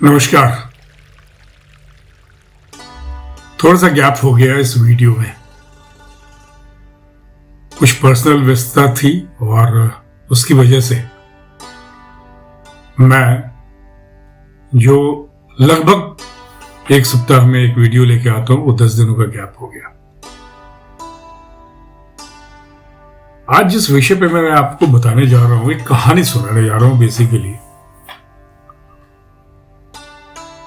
नमस्कार। थोड़ा सा गैप हो गया इस वीडियो में, कुछ पर्सनल व्यस्तता थी और उसकी वजह से मैं जो लगभग एक सप्ताह में एक वीडियो लेके आता हूं वो 10 दिनों का गैप हो गया। आज जिस विषय पे मैं आपको बताने जा रहा हूं, एक कहानी सुनाने जा रहा हूं। बेसिकली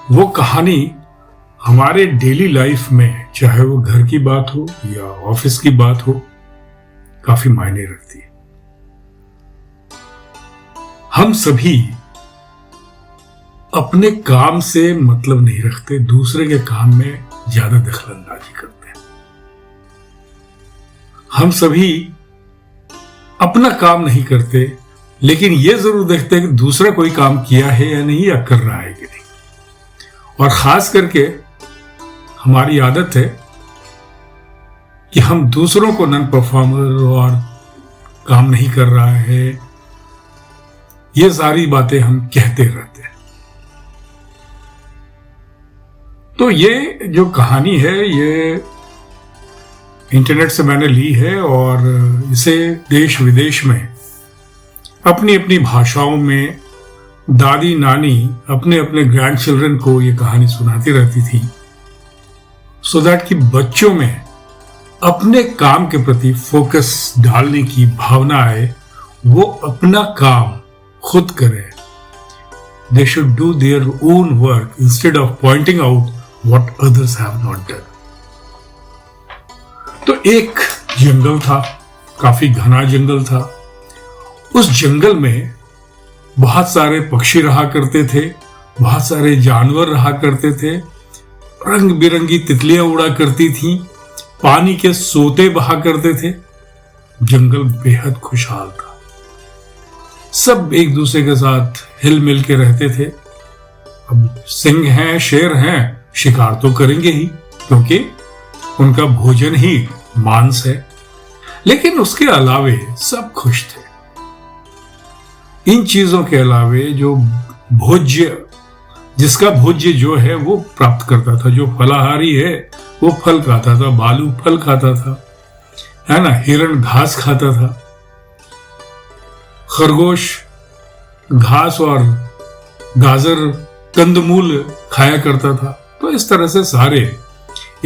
वो कहानी हमारे डेली लाइफ में, चाहे वो घर की बात हो या ऑफिस की बात हो, काफी मायने रखती है। हम सभी अपने काम से मतलब नहीं रखते, दूसरे के काम में ज्यादा दखलंदाजी करते हैं। हम सभी अपना काम नहीं करते, लेकिन यह जरूर देखते हैं कि दूसरा कोई काम किया है या नहीं, या कर रहा है कि नहीं। और खास करके हमारी आदत है कि हम दूसरों को नॉन परफॉर्मर और काम नहीं कर रहा है, ये सारी बातें हम कहते रहते हैं। तो ये जो कहानी है ये इंटरनेट से मैंने ली है और इसे देश विदेश में अपनी अपनी भाषाओं में दादी नानी अपने अपने ग्रैंड चिल्ड्रन को ये कहानी सुनाती रहती थी, सो दैट कि बच्चों में अपने काम के प्रति फोकस डालने की भावना आए, वो अपना काम खुद करें। They should do their own work instead of pointing out what others have not done. तो एक जंगल था, काफी घना जंगल था। उस जंगल में बहुत सारे पक्षी रहा करते थे, बहुत सारे जानवर रहा करते थे, रंग बिरंगी तितलियां उड़ा करती थीं, पानी के सोते बहा करते थे। जंगल बेहद खुशहाल था, सब एक दूसरे के साथ हिल मिल के रहते थे। अब सिंह हैं, शेर हैं, शिकार तो करेंगे ही, क्योंकि उनका भोजन ही मांस है। लेकिन उसके अलावे सब खुश थे। इन चीजों के अलावे जो भोज्य, जिसका भोज्य जो है वो प्राप्त करता था, जो फलाहारी है वो फल खाता था, भालू फल खाता था, है ना, हिरण घास खाता था, खरगोश घास और गाजर कंदमूल खाया करता था। तो इस तरह से सारे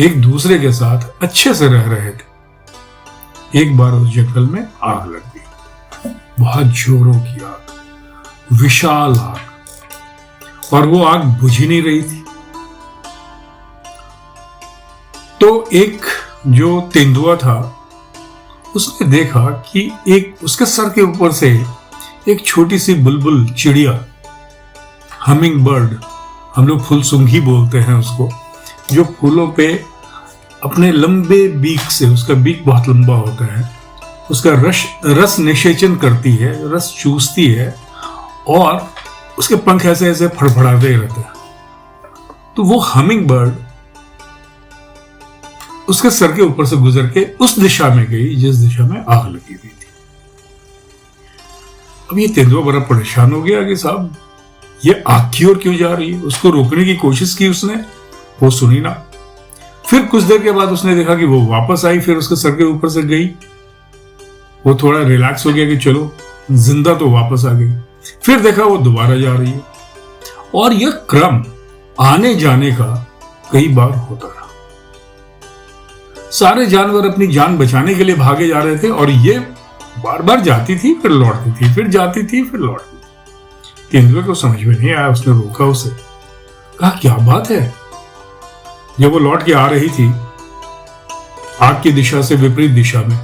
एक दूसरे के साथ अच्छे से रह रहे थे। एक बार उस जंगल में आग लग गई, बहुत जोरों की आग, विशाल आग, और वो आग बुझ ही नहीं रही थी। तो एक जो तेंदुआ था उसने देखा कि एक उसके सर के ऊपर से एक छोटी सी बुलबुल चिड़िया, हमिंग बर्ड, हम लोग फूलसुंघी बोलते हैं उसको, जो फूलों पे अपने लंबे बीक से, उसका बीक बहुत लंबा होता है, उसका रस निषेचन करती है, रस चूसती है, और उसके पंख ऐसे ऐसे फड़फड़ाते रहते हैं। तो वो हमिंग बर्ड उसके सर के ऊपर से गुजर के उस दिशा में गई जिस दिशा में आग लगी हुई थी। अब ये तेंदुआ बड़ा परेशान हो गया कि साहब ये आग की ओर क्यों जा रही है। उसको रोकने की कोशिश की उसने, वो सुनी ना। फिर कुछ देर के बाद उसने देखा कि वो वापस आई, फिर उसके सर के ऊपर से गई। वो थोड़ा रिलैक्स हो गया कि चलो जिंदा तो वापस आ गई। फिर देखा वो दोबारा जा रही है, और यह क्रम आने जाने का कई बार होता रहा। सारे जानवर अपनी जान बचाने के लिए भागे जा रहे थे, और ये बार बार जाती थी फिर लौटती थी, फिर जाती थी फिर लौटती थी। तेंदुए को समझ में नहीं आया, उसने रोका उसे, कहा क्या बात है। जब वो लौट के आ रही थी आग की दिशा से विपरीत दिशा में,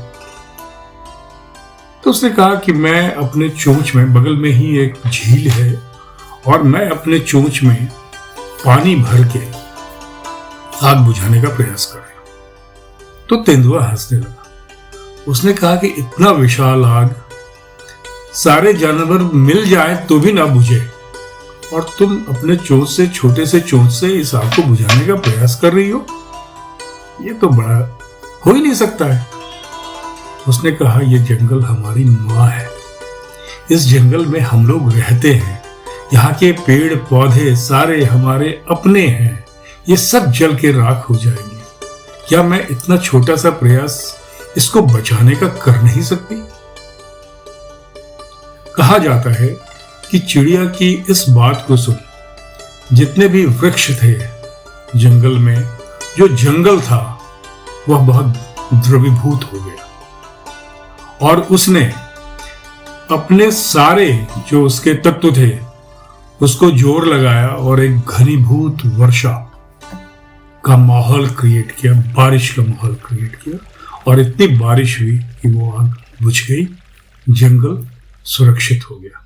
तो उसने कहा कि मैं अपने चोंच में, बगल में ही एक झील है, और मैं अपने चोंच में पानी भर के आग बुझाने का प्रयास कर रहा हूं। तो तेंदुआ हंसने लगा। उसने कहा कि इतना विशाल आग, सारे जानवर मिल जाए तो भी ना बुझे, और तुम अपने चोंच से, छोटे से चोंच से इस आग को बुझाने का प्रयास कर रही हो, ये तो बड़ा हो ही नहीं सकता है। उसने कहा ये जंगल हमारी माँ है, इस जंगल में हम लोग रहते हैं, यहाँ के पेड़ पौधे सारे हमारे अपने हैं, ये सब जल के राख हो जाएंगे। क्या मैं इतना छोटा सा प्रयास इसको बचाने का कर नहीं सकती? कहा जाता है कि चिड़िया की इस बात को सुन जितने भी वृक्ष थे जंगल में, जो जंगल था वह बहुत द्रवीभूत हो गया और उसने अपने सारे जो उसके तत्व थे उसको जोर लगाया और एक घनीभूत वर्षा का माहौल क्रिएट किया, बारिश का माहौल क्रिएट किया और इतनी बारिश हुई कि वो आग बुझ गई, जंगल सुरक्षित हो गया,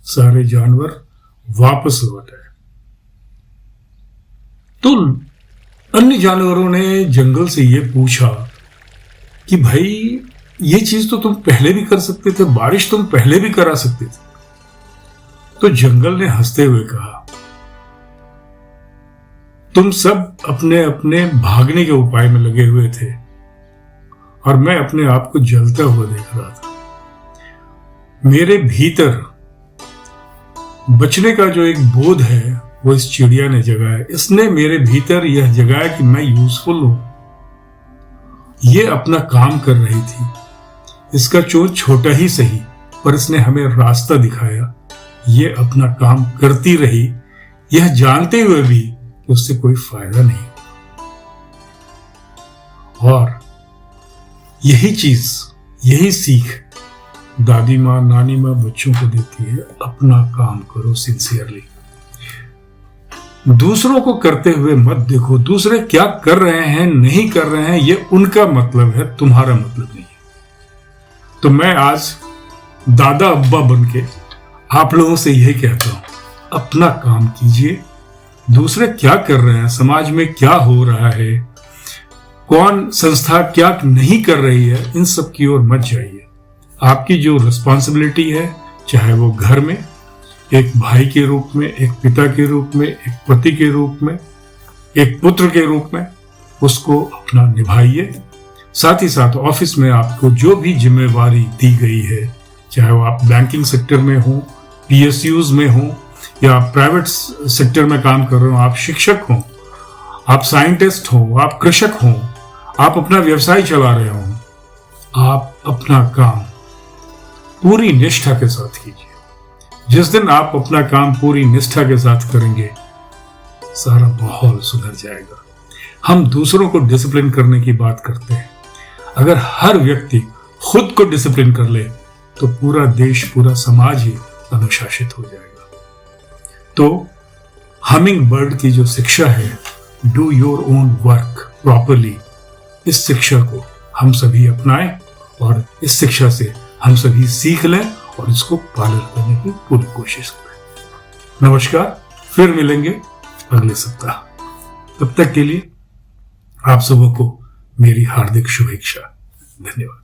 सारे जानवर वापस लौट आए। तो अन्य जानवरों ने जंगल से ये पूछा कि भाई ये चीज तो तुम पहले भी कर सकते थे, बारिश तुम पहले भी करा सकते थे। तो जंगल ने हंसते हुए कहा, तुम सब अपने अपने भागने के उपाय में लगे हुए थे और मैं अपने आप को जलता हुआ देख रहा था। मेरे भीतर बचने का जो एक बोध है वो इस चिड़िया ने जगाया। इसने मेरे भीतर यह जगाया कि मैं यूजफुल हूं। ये अपना काम कर रही थी, इसका चोंच छोटा ही सही पर इसने हमें रास्ता दिखाया। ये अपना काम करती रही, यह जानते हुए भी कि उससे कोई फायदा नहीं। और यही चीज, यही सीख दादी माँ, नानी माँ बच्चों को देती है, अपना काम करो सिंसियरली। दूसरों को करते हुए मत देखो, दूसरे क्या कर रहे हैं नहीं कर रहे हैं ये उनका मतलब है, तुम्हारा मतलब नहीं है। तो मैं आज दादा अब्बा बनके आप लोगों से यही कहता हूं, अपना काम कीजिए। दूसरे क्या कर रहे हैं, समाज में क्या हो रहा है, कौन संस्था क्या नहीं कर रही है, इन सब की ओर मत जाइए। आपकी जो रिस्पॉन्सिबिलिटी है, चाहे वो घर में एक भाई के रूप में, एक पिता के रूप में, एक पति के रूप में, एक पुत्र के रूप में, उसको अपना निभाइए। साथ ही साथ ऑफिस में आपको जो भी जिम्मेवारी दी गई है, चाहे वो आप बैंकिंग सेक्टर में हो, PSUs में हो या प्राइवेट सेक्टर में काम कर रहे हो, आप शिक्षक हो, आप साइंटिस्ट हो, आप कृषक हो, आप अपना व्यवसाय चला रहे हो, आप अपना काम पूरी निष्ठा के साथ कीजिए। जिस दिन आप अपना काम पूरी निष्ठा के साथ करेंगे, सारा माहौल सुधर जाएगा। हम दूसरों को डिसिप्लिन करने की बात करते हैं, अगर हर व्यक्ति खुद को डिसिप्लिन कर ले तो पूरा देश, पूरा समाज ही अनुशासित हो जाएगा। तो हमिंग बर्ड की जो शिक्षा है, do your own work properly, इस शिक्षा को हम सभी अपनाएं और इस शिक्षा से हम सभी सीख लें और इसको पालन करने की पूरी कोशिश करें। नमस्कार, फिर मिलेंगे अगले सप्ताह। तब तक के लिए आप सबों को मेरी हार्दिक शुभेच्छा। धन्यवाद।